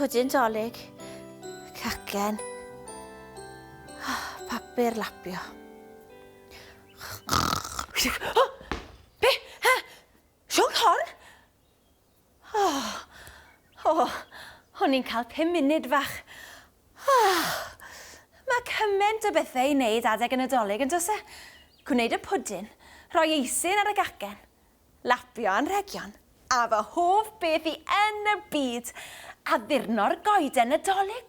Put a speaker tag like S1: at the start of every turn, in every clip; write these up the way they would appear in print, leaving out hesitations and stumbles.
S1: pwdyn dolyg, cacen, papur lapio. Be? Sion corn? O'n i'n cael 5 munud fach. Mae cymaint o bethau i wneud adeg yn y dolyg yn dos e. Gwneud y pwdyn, rhoi eisyn ar y gacen, lapio anrhegion, a fy hoff beth i yn y byd, a ddirno'r goeden y dolyg.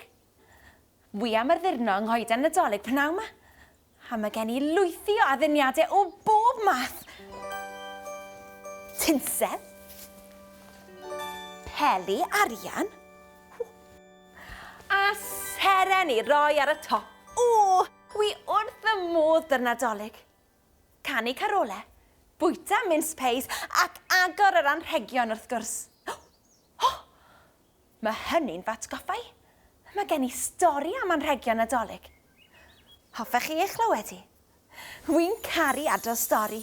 S1: Wy am yr ddirno yng nghoeden y dolyg pnawn yma. A mae gen I lwythi o addurniadau o bob math. Tinsel, peli arian, a seren I roi ar y top. Wi wrth y modd dy'r Nadolig. Canu carole, bwyta mince pies ac agor yr anrhegion wrth gwrs. Mae hynny'n fatgoffau. Mae gen I stori am anrhegion Nadolig. Hoffech chi eich clywed I? Wi'n caru adrodd stori.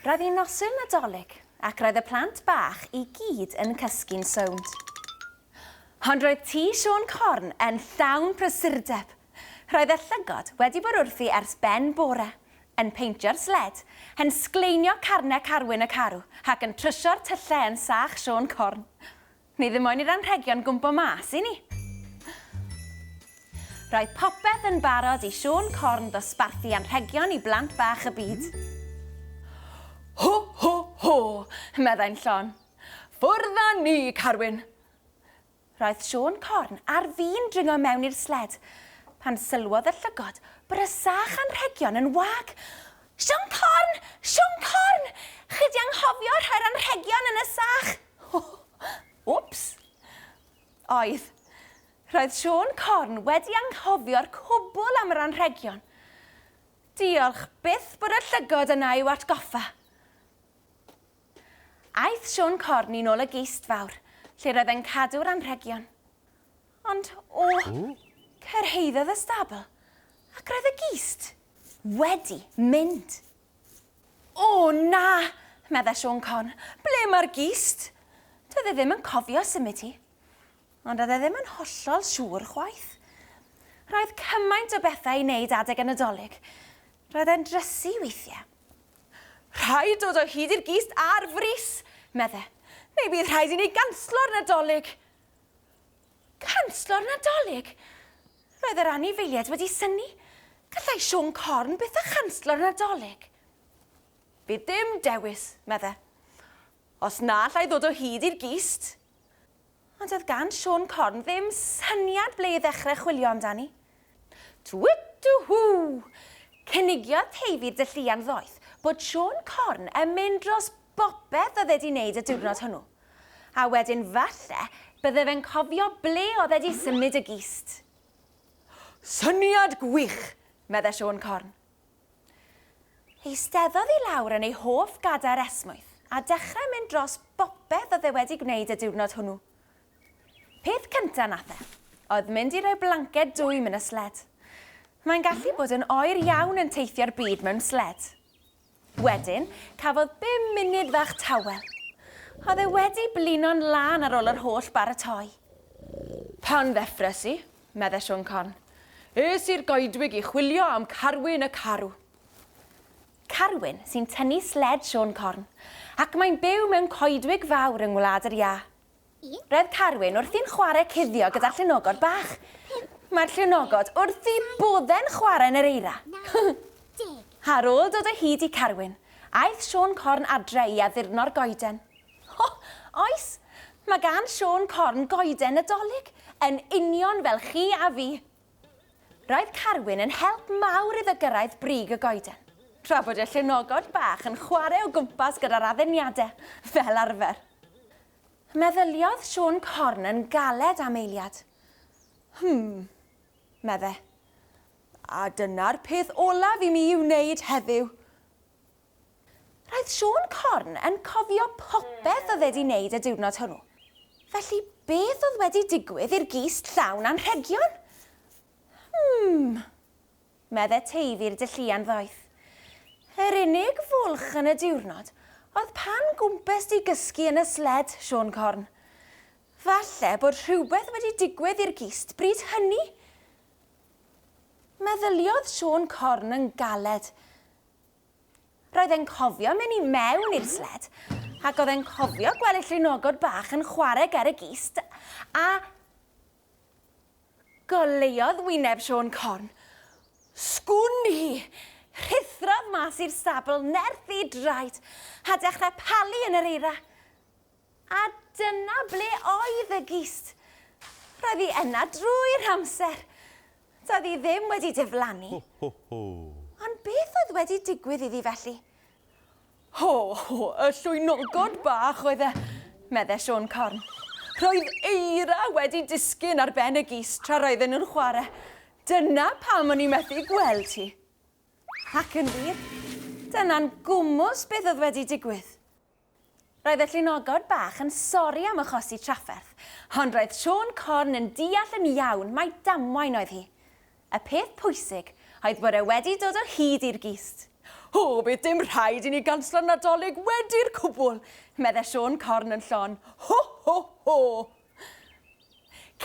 S1: Roedd hi'n noswyl Nadolig ac roedd y plant bach I gyd yn cysgu'n sownd. Ond roedd tŷ Sion Corn yn llawn prysurdeb. Roedd y llygod wedi bod wrthi ers ben bore, yn peintio'r sled, yn sgleinio carnau Carwyn y Caru ac yn trysio'r tyllau yn sach Sion Corn. Ni ddim moyn i'r anrhegion gwmpo mas I ni. Roedd popeth yn barod I Sion Corn ddosbarthu anrhegion I blant bach y byd. Ho, ho, ho, meddai'n Sion. Ffwrdd â ni, Carwyn. Roedd Sion Corn ar fin dringo mewn i'r sled, pan sylwodd y llygod bod y sach anrhegion yn wag. Sion Corn! Sion Corn! Chyd I anghofio rhoi'r anrhegion yn y sach. Wps! Oedd. Roedd Sion Corn wedi anghofio'r cwbl am yr anrhegion. Diolch byth bod y llygod yna i'w atgoffa. Aeth Sion Corn I nôl y gist fawr, lle roedd e'n cadw'r anrhegion. Ond, cyrhaeddodd y stabl, ac roedd y gist wedi mynd. Na, meddai Sion Corn, ble mae'r gist? Doedd e ddim yn cofio symud hi, ond oedd e ddim yn hollol siŵr chwaith. Roedd cymaint o bethau I wneud adeg yn y dolyg. Roedd e'n drysu weithiau. Rhaid dod o hyd i'r gist ar frys, meddai. Neu bydd rhaid I ni ganslo'r Nadolig. Canslo'r Nadolig? Roedd yr anifeiliaid wedi synnu. Gallai Sion Corn byth a chanslo'r Nadolig. Bydd dim dewis, meddai. Os na allai ddod o hyd i'r gist. Ond oedd gan Sion Corn ddim syniad ble I ddechrau chwilio amdani. Twit-hw! Cynigiodd Teifi Dylluan ddoeth bod Sion Corn yn mynd dros bopeth oedd wedi wneud y diwrnod hwnnw. A wedyn falle bydde fe'n cofio ble oedd wedi symud y gist. Syniad gwych, meddai Sion Corn. Eisteddodd I lawr yn ei hoff gadair esmwyth a dechrau mynd dros bopeth oedd e wedi gwneud y diwrnod hwnnw. Peth cyntaf nath e, oedd mynd I roi blanced dwym yn y sled. Mae'n gallu bod yn oer iawn yn teithio'r byd mewn sled. Wedyn, cafodd 5 munud fach tawel. Oedd e wedi blino'n lan ar ôl yr holl baratoi. Pan ddeffres I, meddai Sion Corn, es i'r goedwig I chwilio am Carwyn y Caru. Carwyn sy'n tynnu sled Sion Corn, ac mae'n byw mewn coedwig fawr yng Ngwlad yr Ia. Roedd Carwyn wrthi'n chwarae cuddio gyda llunogod bach. Mae'r llunogod wrth I bodde'n chwarae yn yr eira. Ar ôl dod o hyd I Carwyn, aeth Sion Corn adre I addurno'r goeden. Oes, mae gan Sion Corn goeden Nadolig, yn union fel chi a fi. Roedd Carwyn yn help mawr iddo gyrraedd brig y goeden, tra bod y llunogod bach yn chwarae o gwmpas gyda'r addurniadau, fel arfer. Meddyliodd Sion Corn yn galed am eiliad. Meddai. A dyna'r peth olaf I mi I wneud heddiw. Roedd Sion Corn yn cofio popeth oedd wedi wneud y diwrnod hwnnw. Felly beth oedd wedi digwydd i'r gist llawn anrhegion? Meddai Teifi'r Dylluan ddoeth. Yr unig fwlch yn y diwrnod Oedd pan gwmpes di gysgu yn y sled, Sion Corn. Falle bod rhywbeth wedi digwydd i'r gist bryd hynny. Meddyliodd Sion Corn yn galed. Roedd e'n cofio mynd i mewn i'r sled, ac oedd e'n cofio gweld llunogod bach yn chwarae ger y gist, a goleuodd wyneb Sion Corn. Sgwn hi! Rhythrodd mas i'r stabl nerth i draed a dechrau palu yn yr eira. A dyna ble oedd y gist. Roedd hi yna drwy'r amser. Doedd hi ddim wedi diflannu. Ond beth oedd wedi digwydd iddi felly? Y llwynogod bach oedd e, meddai Sion Corn. Roedd eira wedi disgyn ar ben y gist tra roedden nhw'n chwarae. Dyna pam o'n i methu gweld hi. Ac yn wir, dyna'n gwmws beth oedd wedi digwydd. Roedd y llunogod bach yn sori am achosi trafferth, ond roedd Sion Corn yn deall yn iawn mai damwain oedd hi. Y peth pwysig oedd bod e wedi dod o hyd i'r gist. Bydd dim rhaid i ni ganslo Nadolig wedi'r cwbl, meddai Sion Corn yn llon.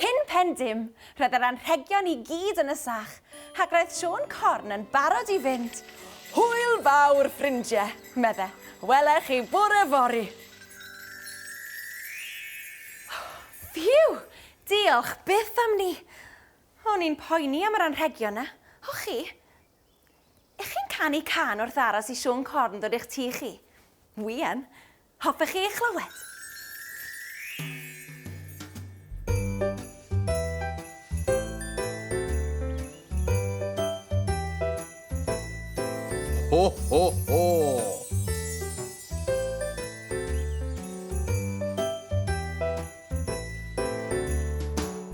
S1: Cyn pen dim, roedd yr anrhegion i gyd yn y sach, ac roedd Sion Corn yn barod i fynd. Hwyl fawr, ffrindiau, meddai. Welech chi bore fori. Fiw, diolch byth am ni. O'n i'n poeni am yr anrhegion na. O chi? Ych chi'n canu can wrth aros i Sion Corn dod i'ch tŷ chi? Wi yn. Hoffech chi eich clywed?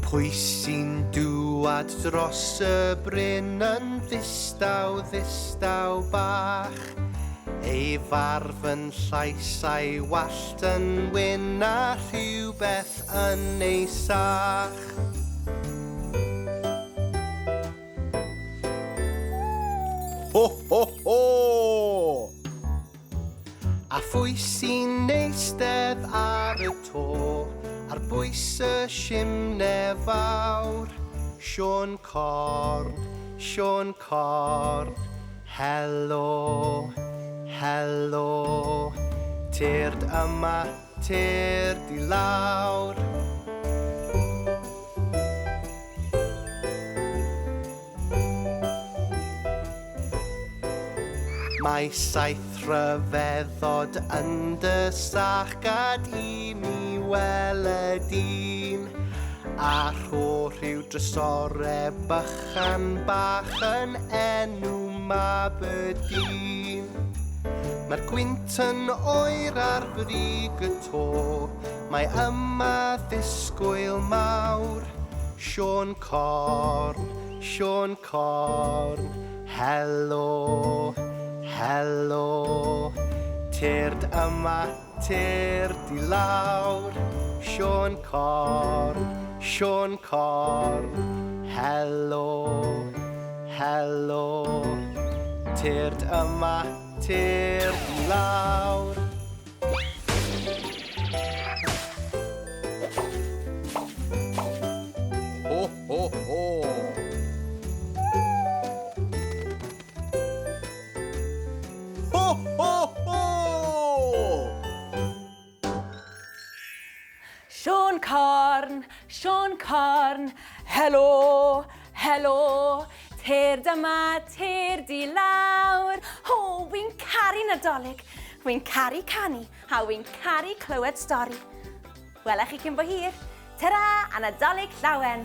S2: Pwy sy'n dwad dros y bryn yn ddistaw, ddistaw bach? Ei farf yn llais a'i wallt yn wyn a rhywbeth yn ei sach. A phwy sy'n eistedd ar y to, ar bwys y simne fawr? Sion Corn, Sion Corn, helo, helo. Tyrd yma, tyrd i lawr. Mae saith rhyfeddod yn dy sach gad i mi weled un, a rho rhyw drysore bychan bach yn enw Mabydyn. Mae'r gwynt yn oer ar brig y to, mae yma ddisgwyl mawr. Sion Corn, Sion Corn, helo, helo. Tyrd yma, tyrd i lawr. Sion Corn, Sion Corn, helo, helo. Tyrd yma, tyrd i lawr.
S1: Sion Corn, Sion Corn, helo, helo. Tyrd yma, tyrd i lawr. Wi'n caru Nadolig, wi'n caru canu, a wi'n caru clywed stori. Welech chi cyn bo hir. Tara a Nadolig llawen.